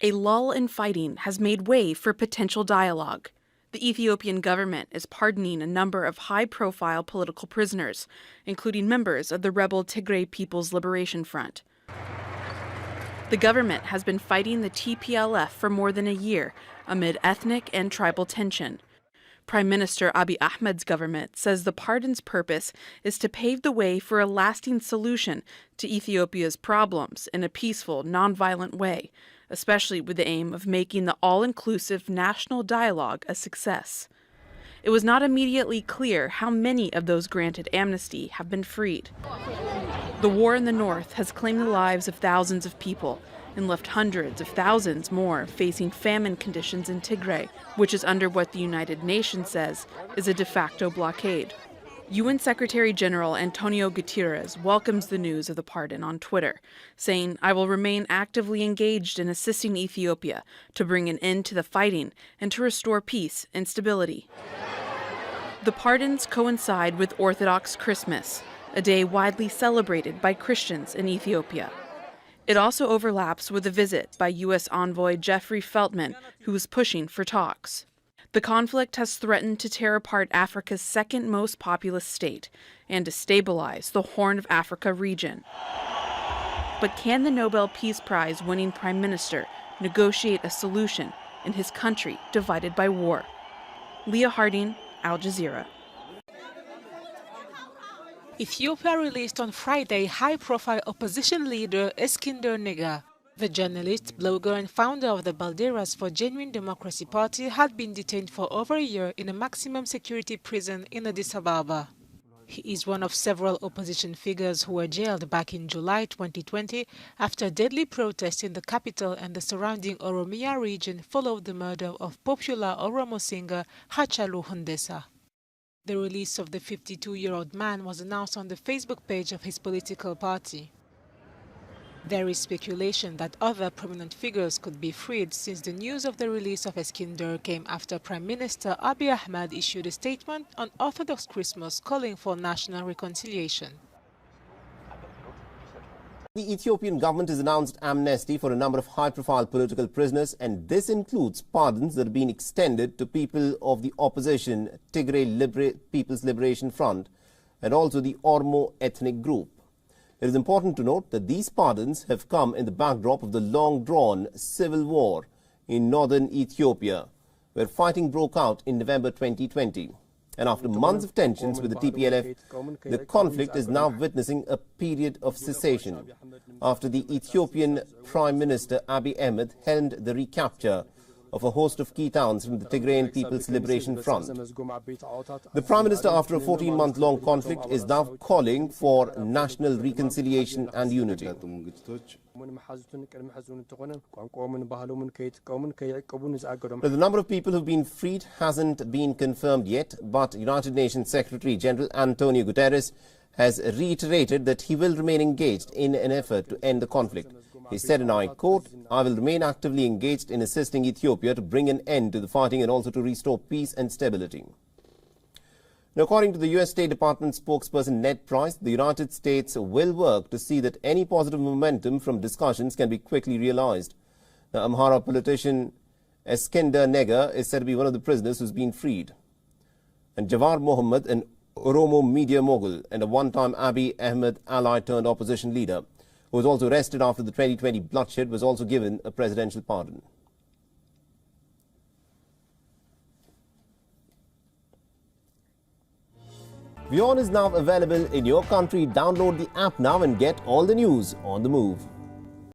A lull in fighting has made way for potential dialogue. The Ethiopian government is pardoning a number of high-profile political prisoners, including members of the rebel Tigray People's Liberation Front. The government has been fighting the TPLF for more than a year amid ethnic and tribal tension. Prime Minister Abiy Ahmed's government says the pardon's purpose is to pave the way for a lasting solution to Ethiopia's problems in a peaceful, nonviolent way, especially with the aim of making the all-inclusive national dialogue a success. It was not immediately clear how many of those granted amnesty have been freed. The war in the north has claimed the lives of thousands of people and left hundreds of thousands more facing famine conditions in Tigray, which is under what the United Nations says is a de facto blockade. UN Secretary General Antonio Guterres welcomes the news of the pardon on Twitter, saying, "I will remain actively engaged in assisting Ethiopia to bring an end to the fighting and to restore peace and stability." The pardons coincide with Orthodox Christmas, a day widely celebrated by Christians in Ethiopia. It also overlaps with a visit by U.S. envoy Jeffrey Feltman, who is pushing for talks. The conflict has threatened to tear apart Africa's second most populous state and destabilize the Horn of Africa region. But can the Nobel Peace Prize winning Prime Minister negotiate a solution in his country divided by war? Leah Harding, Al Jazeera. Ethiopia released on Friday high-profile opposition leader Esikndr Nega. The journalist, blogger and founder of the Balderas for Genuine Democracy Party had been detained for over a year in a maximum security prison in Addis Ababa. He is one of several opposition figures who were jailed back in July 2020 after deadly protests in the capital and the surrounding Oromia region followed the murder of popular Oromo singer Hachalu Hundessa. The release of the 52-year-old man was announced on the Facebook page of his political party. There is speculation that other prominent figures could be freed since the news of the release of Esikndr came after Prime Minister Abiy Ahmed issued a statement on Orthodox Christmas calling for national reconciliation. The Ethiopian government has announced amnesty for a number of high-profile political prisoners, and this includes pardons that have been extended to people of the opposition Tigray People's Liberation Front and also the Oromo ethnic group. It is important to note that these pardons have come in the backdrop of the long-drawn civil war in northern Ethiopia, where fighting broke out in November 2020. And after months of tensions with the TPLF, the conflict is now witnessing a period of cessation after the Ethiopian Prime Minister Abiy Ahmed held the recapture of a host of key towns from the Tigrayan People's Liberation Front. The Prime Minister, after a 14-month-long conflict, is now calling for national reconciliation and unity. The number of people who have been freed hasn't been confirmed yet, but United Nations Secretary General Antonio Guterres has reiterated that he will remain engaged in an effort to end the conflict. He said, and I quote, "I will remain actively engaged in assisting Ethiopia to bring an end to the fighting and also to restore peace and stability." Now, according to the U.S. State Department spokesperson Ned Price, the United States will work to see that any positive momentum from discussions can be quickly realized. Now, Amhara politician Esikndr Nega is said to be one of the prisoners who's been freed. And Jawar Mohammed, an Oromo media mogul and a one-time Abiy Ahmed ally turned opposition leader, who was also arrested after the 2020 bloodshed, was also given a presidential pardon. WION is now available in your country. Download the app now and get all the news on the move.